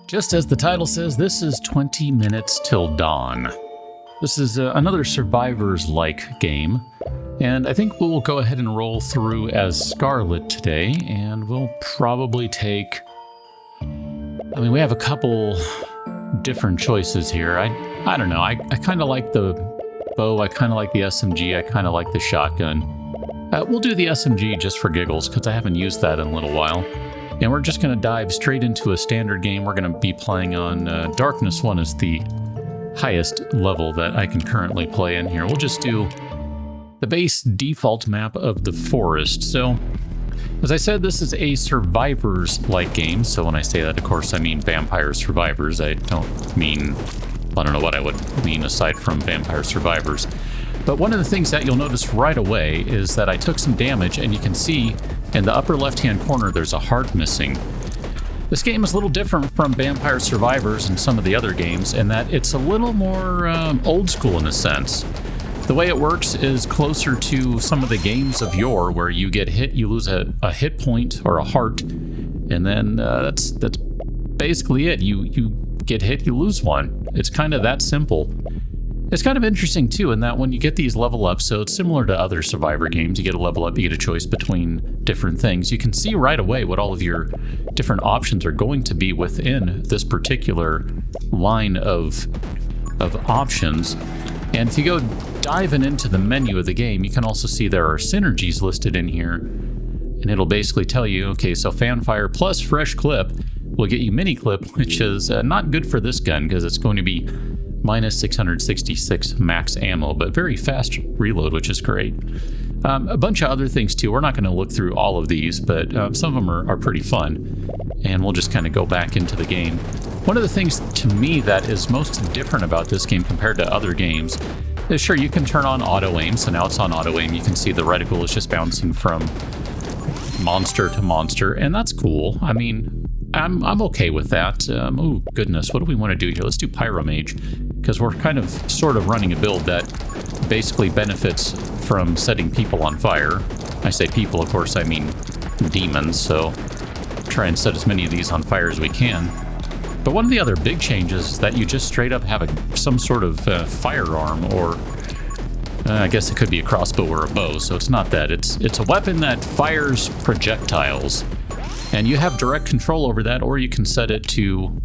Just as the title says, this is 20 minutes till dawn. This is another Survivorslike game, and I think we'll go ahead and roll through as Scarlet today, and we'll probably take... we have a couple different choices here. I don't know, I kind of like the bow, I kind of like the SMG, I kind of like the shotgun. We'll do the SMG just for giggles, because I haven't used that in a little while. And we're just going to dive straight into a standard game. We're going to be playing on Darkness 1 is the highest level that I can currently play in here. We'll just do the base default map of the forest. So, as I said, this is a Survivors-like game. So when I say that, of course, I mean Vampire Survivors. I don't mean... I don't know what I would mean aside from Vampire Survivors. But one of the things that you'll notice right away is that I took some damage, and you can see in the upper left-hand corner there's a heart missing. This game is a little different from Vampire Survivors and some of the other games in that it's a little more old school in a sense. The way it works is closer to some of the games of yore where you get hit, you lose a hit point or a heart, and then that's basically it. You get hit, you lose one. It's kind of that simple. It's kind of interesting, too, in that when you get these level ups, so it's similar to other Survivor games, you get a level up, you get a choice between different things. You can see right away what all of your different options are going to be within this particular line of options. And if you go diving into the menu of the game, you can also see there are synergies listed in here. And it'll basically tell you, okay, so Fanfire plus Fresh Clip will get you Mini Clip, which is not good for this gun because it's going to be minus 666 max ammo, but very fast reload, which is great. A bunch of other things too. We're not going to look through all of these, but some of them are pretty fun, and we'll just kind of go back into the game. One of the things to me that is most different about this game compared to other games is, sure, you can turn on auto aim, so now it's on auto aim. You can see the reticle is just bouncing from monster to monster, and that's cool. I mean, I'm okay with that. Oh goodness, what do we want to do here? Let's do Pyromage, because we're kind of sort of running a build that basically benefits from setting people on fire. I say people, of course, I mean demons, so try and set as many of these on fire as we can. But one of the other big changes is that you just straight up have some sort of firearm, or I guess it could be a crossbow or a bow, so it's not that. It's a weapon that fires projectiles. And you have direct control over that, or you can set it to,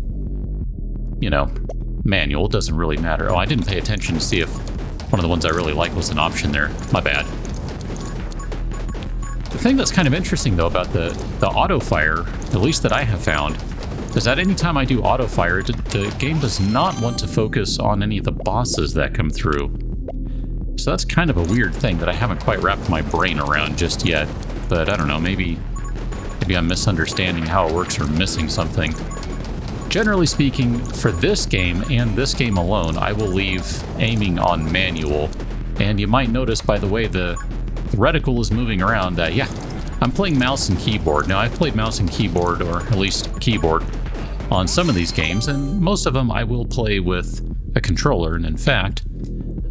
manual. It doesn't really matter. Oh, I didn't pay attention to see if one of the ones I really like was an option there. My bad. The thing that's kind of interesting, though, about the auto fire, at least that I have found, is that anytime I do auto fire, the game does not want to focus on any of the bosses that come through. So that's kind of a weird thing that I haven't quite wrapped my brain around just yet. But I don't know, maybe I'm misunderstanding how it works or missing something. Generally speaking, for this game and this game alone, I will leave aiming on manual. And you might notice by the way the reticle is moving around that, yeah, I'm playing mouse and keyboard. Now, I've played mouse and keyboard, or at least keyboard, on some of these games, and most of them I will play with a controller. And in fact,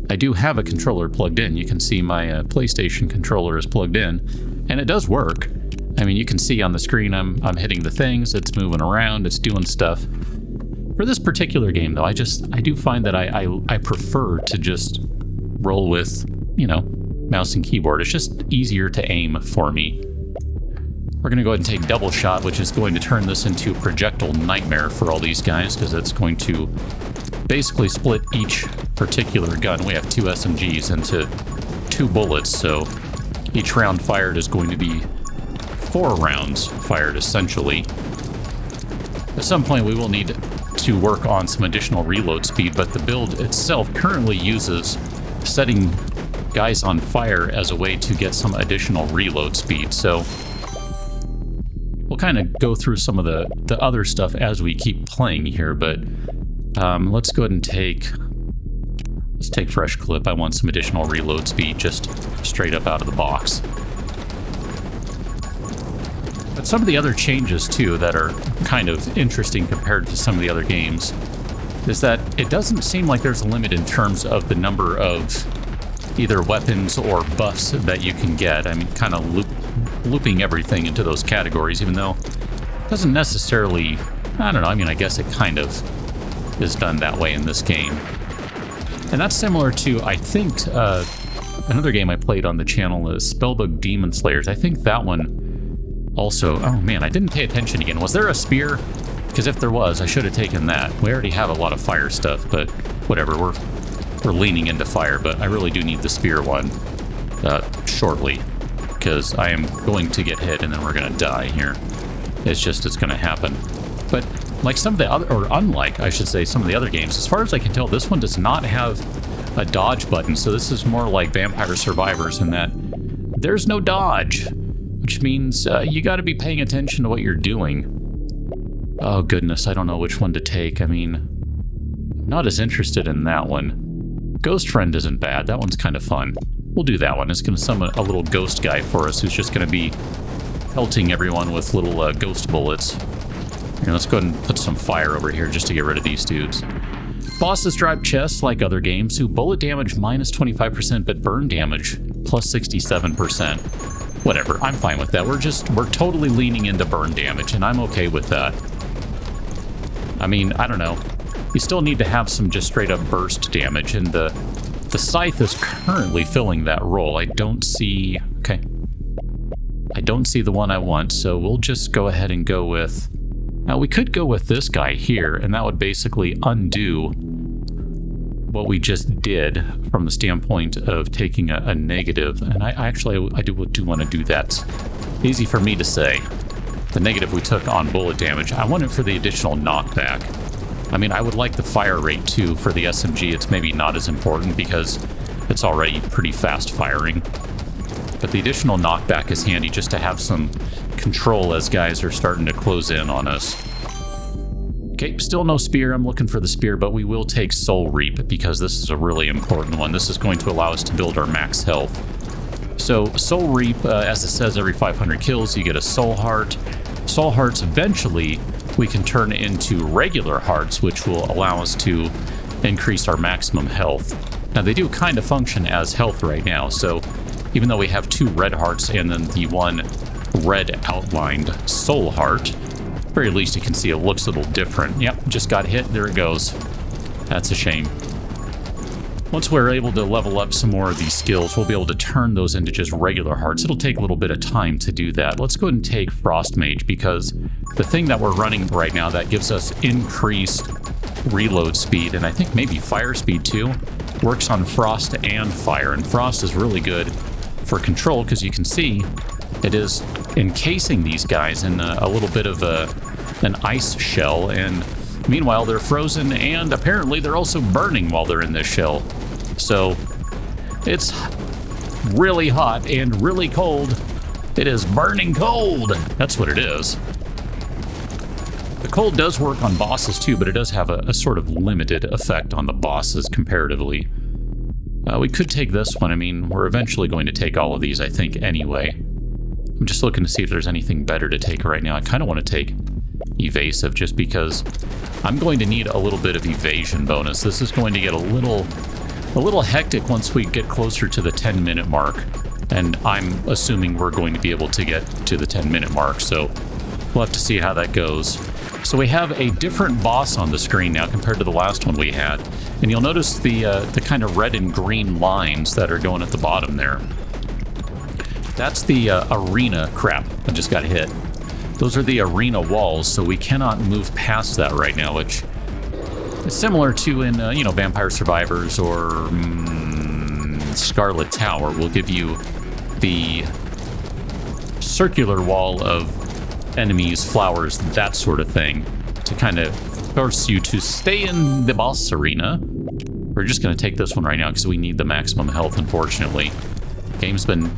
I do have a controller plugged in. You can see my PlayStation controller is plugged in, and it does work. I mean, you can see on the screen I'm hitting the things, it's moving around, it's doing stuff. For this particular game, though, I do find that I prefer to just roll with, mouse and keyboard. It's just easier to aim for me. We're going to go ahead and take double shot, which is going to turn this into projectile nightmare for all these guys, because it's going to basically split each particular gun. We have two SMGs into 2 bullets, so each round fired is going to be 4 rounds fired, essentially. At some point, we will need to work on some additional reload speed, but the build itself currently uses setting guys on fire as a way to get some additional reload speed. So we'll kind of go through some of the other stuff as we keep playing here, but let's go ahead and take Fresh Clip. I want some additional reload speed just straight up out of the box. But some of the other changes, too, that are kind of interesting compared to some of the other games is that it doesn't seem like there's a limit in terms of the number of either weapons or buffs that you can get. I mean, kind of looping everything into those categories, even though it doesn't necessarily I don't know, I mean, I guess it kind of is done that way in this game. And that's similar to, I think, another game I played on the channel is Spellbook Demon Slayers. I think that one also... Oh man, I didn't pay attention again. Was there a spear? Because if there was, I should have taken that. We already have a lot of fire stuff, but whatever. We're leaning into fire, but I really do need the spear one shortly, because I am going to get hit and then we're going to die here. It's going to happen. But like some of the other, or unlike, I should say, some of the other games, as far as I can tell, this one does not have a dodge button. So this is more like Vampire Survivors in that there's no dodge, which means you got to be paying attention to what you're doing. Oh goodness, I don't know which one to take. I mean, I'm not as interested in that one. Ghost Friend isn't bad. That one's kind of fun. We'll do that one. It's going to summon a little ghost guy for us who's just going to be pelting everyone with little ghost bullets. Here, let's go ahead and put some fire over here just to get rid of these dudes. Bosses drop chests like other games, who bullet damage minus 25%, but burn damage plus 67%. Whatever, I'm fine with that. We're totally leaning into burn damage, and I'm okay with that. I mean, I don't know. You still need to have some just straight up burst damage, and the scythe is currently filling that role. I don't see... Okay. I don't see the one I want, so we'll just go ahead and go with... Now, we could go with this guy here, and that would basically undo what we just did from the standpoint of taking a negative. And I do want to do that. Easy for me to say. The negative we took on bullet damage. I want it for the additional knockback. I mean, I would like the fire rate too. For the SMG, it's maybe not as important because it's already pretty fast firing. But the additional knockback is handy just to have some control as guys are starting to close in on us. Okay, still no spear. I'm looking for the spear, but we will take Soul Reap because this is a really important one. This is going to allow us to build our max health. So Soul Reap, as it says, every 500 kills, you get a Soul Heart. Soul Hearts, eventually, we can turn into regular hearts, which will allow us to increase our maximum health. Now, they do kind of function as health right now, so even though we have 2 red hearts and then the 1 red outlined soul heart, at the very least you can see it looks a little different. Yep, just got hit. There it goes. That's a shame. Once we're able to level up some more of these skills, we'll be able to turn those into just regular hearts. It'll take a little bit of time to do that. Let's go ahead and take Frost Mage, because the thing that we're running right now that gives us increased reload speed, and I think maybe fire speed too, works on frost and fire. And frost is really good for control because you can see it is encasing these guys in a little bit of an ice shell, and meanwhile they're frozen, and apparently they're also burning while they're in this shell. So it's really hot and really cold. It is burning cold. That's what it is. The cold does work on bosses too, but it does have a sort of limited effect on the bosses comparatively. We could take this one. I mean, we're eventually going to take all of these, I think, anyway. I'm just looking to see if there's anything better to take right now. I kind of want to take Evasive just because I'm going to need a little bit of evasion bonus. This is going to get a little hectic once we get closer to the 10-minute mark. And I'm assuming we're going to be able to get to the 10-minute mark, so we'll have to see how that goes. So we have a different boss on the screen now compared to the last one we had. And you'll notice the kind of red and green lines that are going at the bottom there. That's the arena crap. I just got hit. Those are the arena walls, so we cannot move past that right now, which is similar to in, Vampire Survivors or Scarlet Tower. Will give you the circular wall of enemies, flowers, that sort of thing, to kind of force you to stay in the boss arena. We're just going to take this one right now because we need the maximum health, unfortunately. Game's been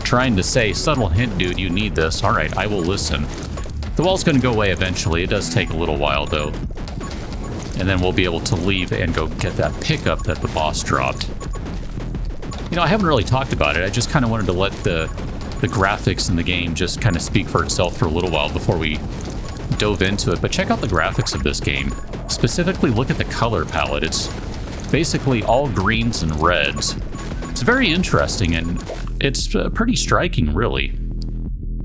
trying to say, subtle hint, dude, you need this. All right, I will listen. The wall's going to go away eventually. It does take a little while, though. And then we'll be able to leave and go get that pickup that the boss dropped. You know, I haven't really talked about it. I just kind of wanted to let the graphics in the game just kind of speak for itself for a little while before we dove into it. But check out the graphics of this game. Specifically, look at the color palette. It's basically all greens and reds. It's very interesting, and it's pretty striking, really.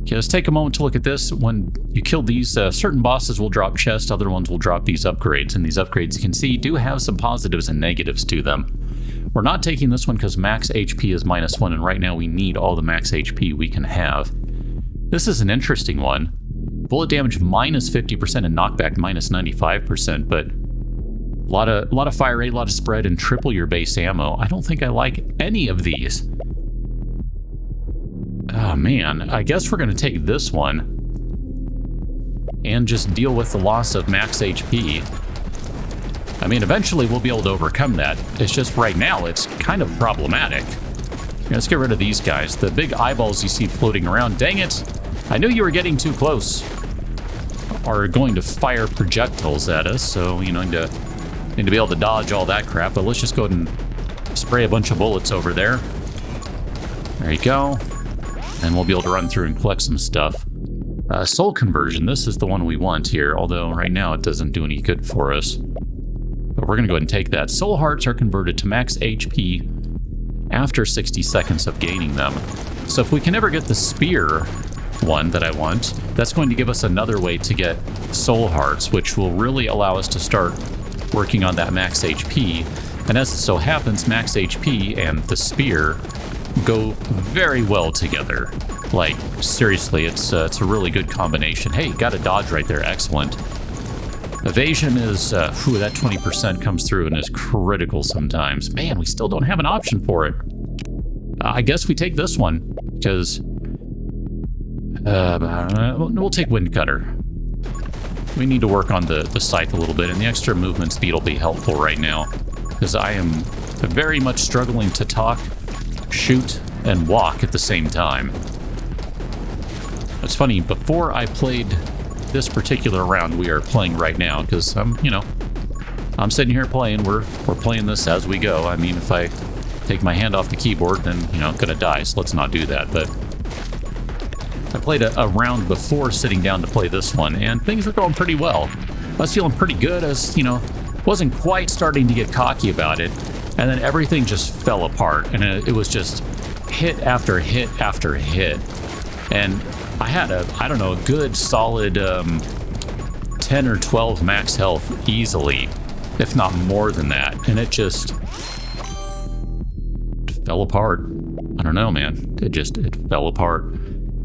Okay, let's take a moment to look at this. When you kill these, certain bosses will drop chests, other ones will drop these upgrades. And these upgrades, you can see, do have some positives and negatives to them. We're not taking this one because max HP is -1, and right now we need all the max HP we can have. This is an interesting one. Bullet damage -50% and knockback -95%, but a lot of fire rate, a lot of spread, and triple your base ammo. I don't think I like any of these. Oh man, I guess we're going to take this one and just deal with the loss of max HP. I mean, eventually we'll be able to overcome that. It's just right now it's kind of problematic. Let's get rid of these guys. The big eyeballs you see floating around, dang it, I knew you were getting too close, are going to fire projectiles at us, so you know, need to be able to dodge all that crap. But let's just go ahead and spray a bunch of bullets over there. There you go. And we'll be able to run through and collect some stuff. Soul conversion, this is the one we want here, although right now it doesn't do any good for us. But we're going to go ahead and take that. Soul hearts are converted to max HP after 60 seconds of gaining them. So if we can ever get the spear one that I want, that's going to give us another way to get soul hearts, which will really allow us to start working on that max HP. And as it so happens, max HP and the spear go very well together. Like, seriously, it's a really good combination. Hey, got a dodge right there. Excellent. Evasion is, that 20% comes through and is critical sometimes. Man, we still don't have an option for it. I guess we take this one, because we'll take Wind Cutter. We need to work on the scythe a little bit, and the extra movement speed will be helpful right now, because I am very much struggling to talk, shoot, and walk at the same time. It's funny, before I played this particular round we are playing right now, because I'm sitting here playing, we're playing this as we go. I mean, if I take my hand off the keyboard, then, I'm gonna die, so let's not do that. But I played a round before sitting down to play this one, and things were going pretty well. I was feeling pretty good, as, wasn't quite starting to get cocky about it, and then everything just fell apart, and it was just hit after hit after hit. And I had a good solid 10 or 12 max health easily, if not more than that, and it just fell apart. I don't know, man. It fell apart.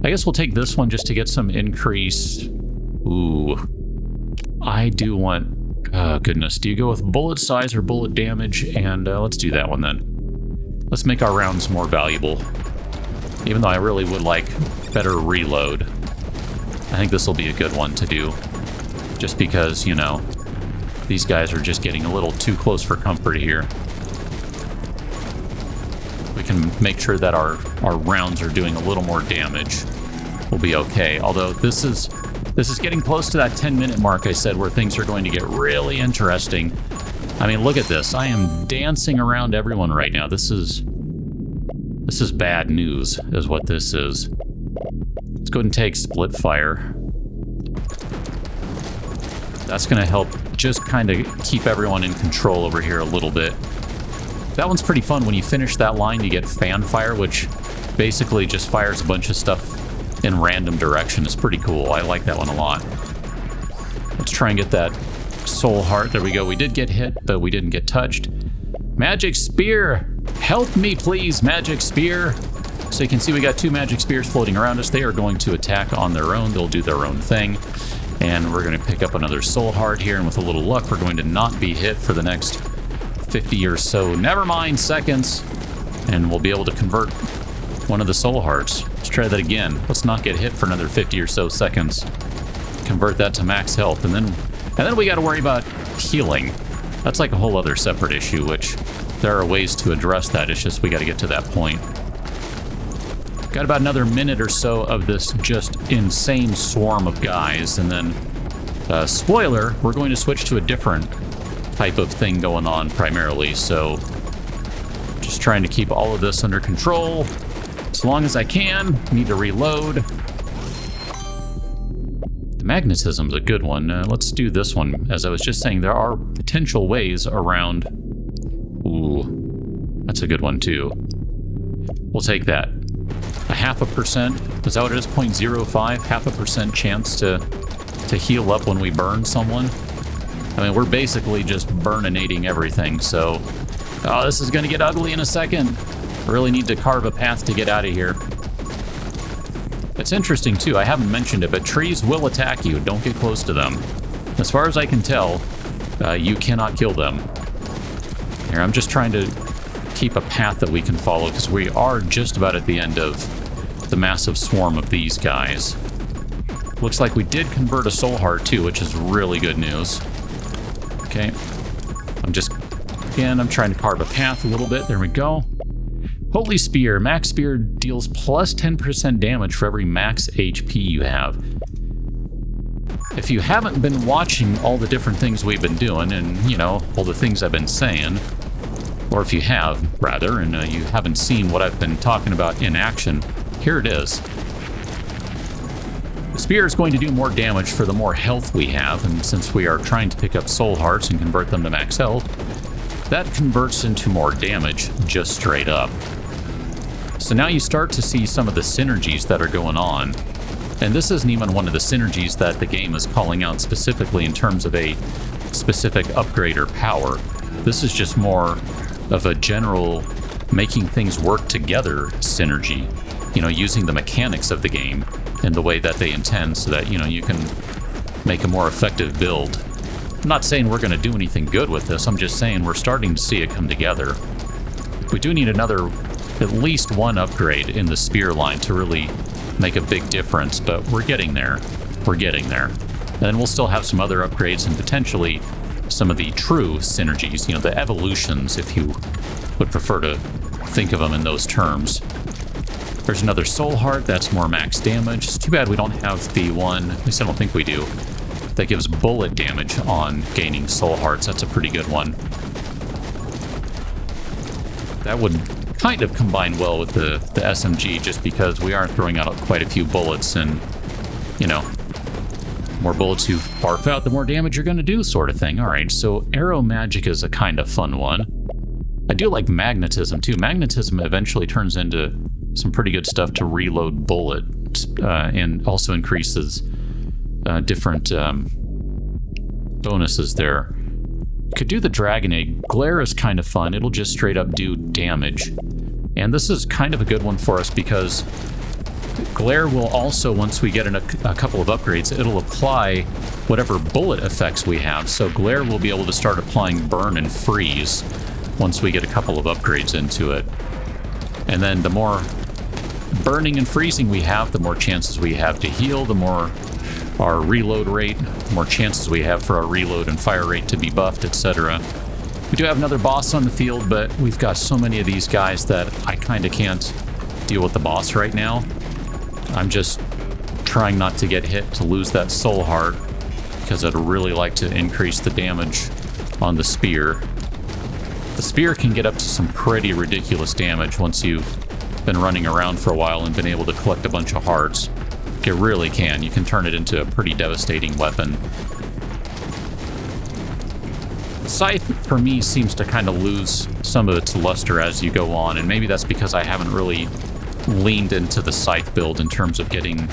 I guess we'll take this one just to get some increase. Ooh. I do want... Oh, goodness. Do you go with bullet size or bullet damage? And let's do that one then. Let's make our rounds more valuable. Even though I really would like better reload. I think this will be a good one to do. Just because, these guys are just getting a little too close for comfort here. We can make sure that our rounds are doing a little more damage. We'll be okay. Although this is getting close to that 10-minute mark I said, where things are going to get really interesting. I mean, look at this. I am dancing around everyone right now. This is bad news, is what this is. Let's go ahead and take Split Fire. That's going to help just kind of keep everyone in control over here a little bit. That one's pretty fun. When you finish that line, you get Fan Fire, which basically just fires a bunch of stuff in random direction. It's pretty cool. I like that one a lot. Let's try and get that Soul Heart. There we go. We did get hit, but we didn't get touched. Magic Spear! Help me, please, Magic Spear! So you can see we got 2 Magic Spears floating around us. They are going to attack on their own. They'll do their own thing. And we're going to pick up another Soul Heart here, and with a little luck, we're going to not be hit for the next 50 or so, never mind, seconds. And we'll be able to convert one of the Soul Hearts. Let's try that again. Let's not get hit for another 50 or so seconds. Convert that to max health, and then we got to worry about healing. That's like a whole other separate issue, which there are ways to address that. It's just we got to get to that point. Got about another minute or so of this just insane swarm of guys, and then spoiler, we're going to switch to a different type of thing going on primarily. So just trying to keep all of this under control as long as I can. Need to reload. The magnetism's a good one. Let's do this one. As I was just saying, there are potential ways around. Ooh, that's a good one too. We'll take that. a 0.5%. Is that what it is? 0.05? 0.5% chance to heal up when we burn someone. I mean, we're basically just burninating everything, so... Oh, this is going to get ugly in a second. Really need to carve a path to get out of here. It's interesting, too. I haven't mentioned it, but trees will attack you. Don't get close to them. As far as I can tell, you cannot kill them. Here, I'm just trying to keep a path that we can follow, because we are just about at the end of the massive swarm of these guys. Looks like we did convert a soul heart, too, which is really good news. Okay. I'm trying to carve a path a little bit. There we go. Holy Spear. Max Spear deals plus 10% damage for every max HP you have. If you haven't been watching all the different things we've been doing and, you know, all the things I've been saying, or if you have, rather, and you haven't seen what I've been talking about in action, here it is. The spear is going to do more damage for the more health we have, and since we are trying to pick up soul hearts and convert them to max health, that converts into more damage just straight up. So now you start to see some of the synergies that are going on. And this isn't even one of the synergies that the game is calling out specifically in terms of a specific upgrade or power. This is just more of a general making things work together synergy. You know, using the mechanics of the game in the way that they intend so that, you know, you can make a more effective build. I'm not saying we're going to do anything good with this, I'm just saying we're starting to see it come together. We do need at least one upgrade in the spear line to really make a big difference, but we're getting there. We're getting there. And then we'll still have some other upgrades and potentially some of the true synergies, you know, the evolutions, if you would prefer to think of them in those terms. There's another soul heart, that's more max damage. It's too bad we don't have the one, at least I don't think we do, that gives bullet damage on gaining soul hearts. That's a pretty good one. That would kind of combine well with the SMG, just because we are throwing out quite a few bullets, and, you know, more bullets you barf out, the more damage you're going to do, sort of thing. All right, so arrow magic is a kind of fun one. I do like magnetism, too. Magnetism eventually turns into some pretty good stuff to reload bullets, and also increases different bonuses there. Could do the Dragon Egg. Glare is kind of fun. It'll just straight up do damage. And this is kind of a good one for us because Glare will also, once we get in a couple of upgrades, it'll apply whatever bullet effects we have. So Glare will be able to start applying Burn and Freeze once we get a couple of upgrades into it. And then the more burning and freezing we have, the more chances we have to heal, the more our reload rate, the more chances we have for our reload and fire rate to be buffed, etc. We do have another boss on the field, but we've got so many of these guys that I kind of can't deal with the boss right now. I'm just trying not to get hit to lose that soul heart, because I'd really like to increase the damage on the spear. The spear can get up to some pretty ridiculous damage once you've been running around for a while and been able to collect a bunch of hearts. It really can. You can turn it into a pretty devastating weapon. Scythe, for me, seems to kind of lose some of its luster as you go on, and maybe that's because I haven't really leaned into the Scythe build in terms of getting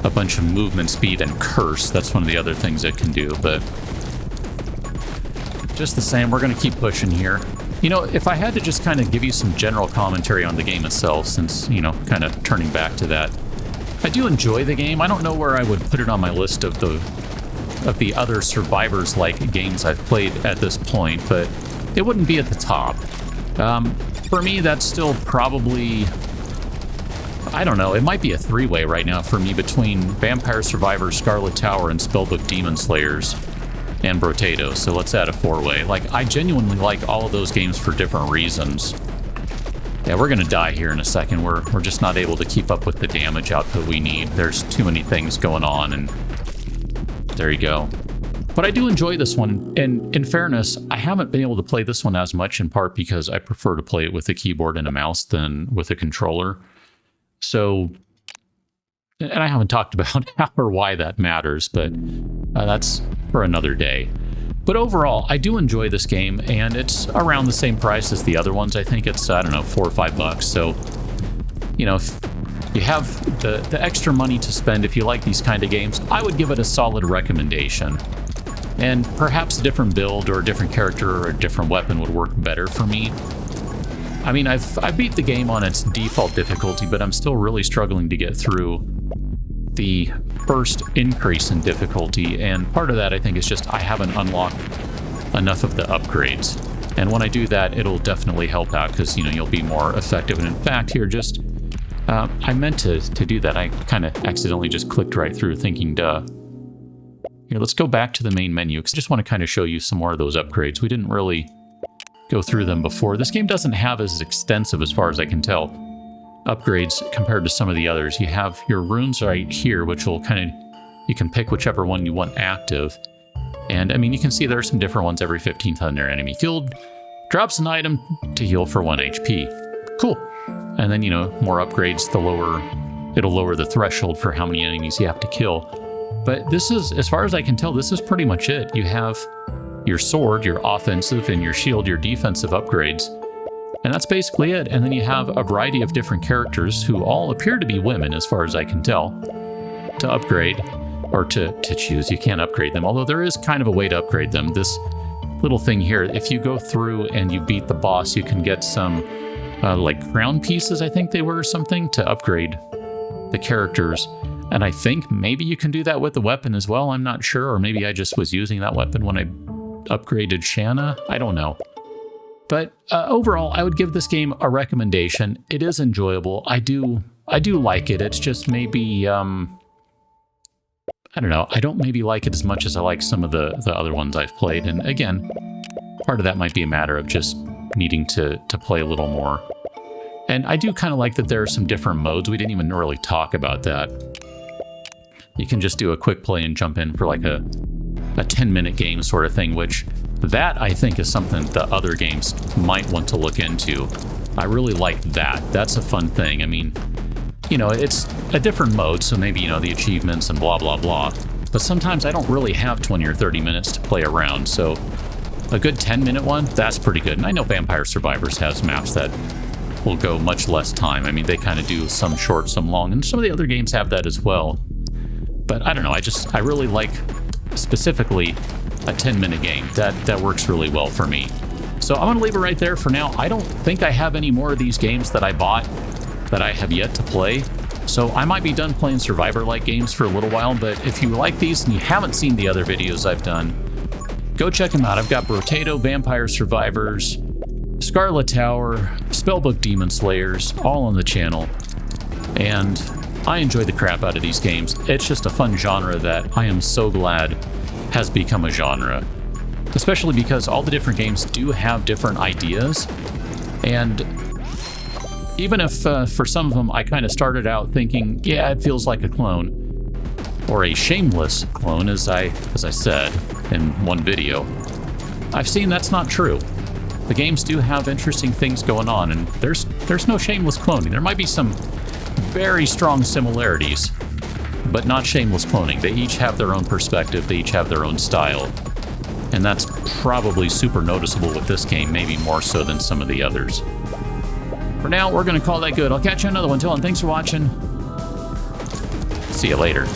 a bunch of movement speed and curse. That's one of the other things it can do, but just the same, we're going to keep pushing here. You know, if I had to just kind of give you some general commentary on the game itself, since, you know, kind of turning back to that, I do enjoy the game. I don't know where I would put it on my list of the other Survivors-like games I've played at this point, but it wouldn't be at the top. For me, that's still probably, I don't know, it might be a three-way right now for me between Vampire Survivors, Scarlet Tower, and Spellbook Demon Slayers, and Brotato, so let's add a four-way. Like, I genuinely like all of those games for different reasons. Yeah, we're going to die here in a second. We're just not able to keep up with the damage output we need. There's too many things going on, and there you go. But I do enjoy this one, and in fairness, I haven't been able to play this one as much, in part because I prefer to play it with a keyboard and a mouse than with a controller. So, and I haven't talked about how or why that matters, but that's for another day. But overall, I do enjoy this game, and it's around the same price as the other ones. I think it's, I don't know, $4 or $5. So, you know, you have the extra money to spend if you like these kind of games, I would give it a solid recommendation. And perhaps a different build or a different character or a different weapon would work better for me. I mean, I beat the game on its default difficulty, but I'm still really struggling to get through the first increase in difficulty, and part of that I think is just I haven't unlocked enough of the upgrades. And when I do that, it'll definitely help out because, you know, you'll be more effective. And in fact, here, just I meant to do that. I kind of accidentally just clicked right through thinking, duh. Here, let's go back to the main menu because I just want to kind of show you some more of those upgrades. We didn't really go through them before. This game doesn't have as extensive, as far as I can tell, upgrades compared to some of the others. You have your runes right here, which will kind of, you can pick whichever one you want active. And I mean, you can see there are some different ones every 15th on their enemy killed. Drops an item to heal for 1 HP. Cool. And then, you know, more upgrades, it'll lower the threshold for how many enemies you have to kill. But this is, as far as I can tell, this is pretty much it. You have your sword, your offensive, and your shield, your defensive upgrades. And that's basically it. And then you have a variety of different characters who all appear to be women, as far as I can tell, to upgrade, or to choose. You can't upgrade them, although there is kind of a way to upgrade them. This little thing here, if you go through and you beat the boss, you can get some like crown pieces, I think they were, or something, to upgrade the characters. And I think maybe you can do that with the weapon as well. I'm not sure. Or maybe I just was using that weapon when I upgraded Shanna. I don't know. But overall, I would give this game a recommendation. It is enjoyable. I do like it. It's just maybe, I don't know. I don't maybe like it as much as I like some of the other ones I've played. And again, part of that might be a matter of just needing to play a little more. And I do kind of like that there are some different modes. We didn't even really talk about that. You can just do a quick play and jump in for like a 10-minute game sort of thing, which that I think is something that other games might want to look into. I really like that. That's a fun thing. I mean, you know, it's a different mode, so maybe, you know, the achievements and blah, blah, blah. But sometimes I don't really have 20 or 30 minutes to play around, so a good 10-minute one, that's pretty good. And I know Vampire Survivors has maps that will go much less time. I mean, they kind of do some short, some long, and some of the other games have that as well. But I don't know, I really like specifically a 10-minute game. That works really well for me. So I'm going to leave it right there for now. I don't think I have any more of these games that I bought that I have yet to play. So I might be done playing Survivor-like games for a little while, but if you like these and you haven't seen the other videos I've done, go check them out. I've got Brotato, Vampire Survivors, Scarlet Tower, Spellbook Demon Slayers, all on the channel. And I enjoy the crap out of these games. It's just a fun genre that I am so glad has become a genre. Especially because all the different games do have different ideas. And even if for some of them I kind of started out thinking, yeah, it feels like a clone, or a shameless clone, as I said in one video, I've seen that's not true. The games do have interesting things going on, and there's no shameless cloning. There might be some very strong similarities, but not shameless cloning. They each have their own perspective, they each have their own style, and that's probably super noticeable with this game, maybe more so than some of the others. For now, we're going to call that good. I'll catch you on another one. Till then, thanks for watching. See you later.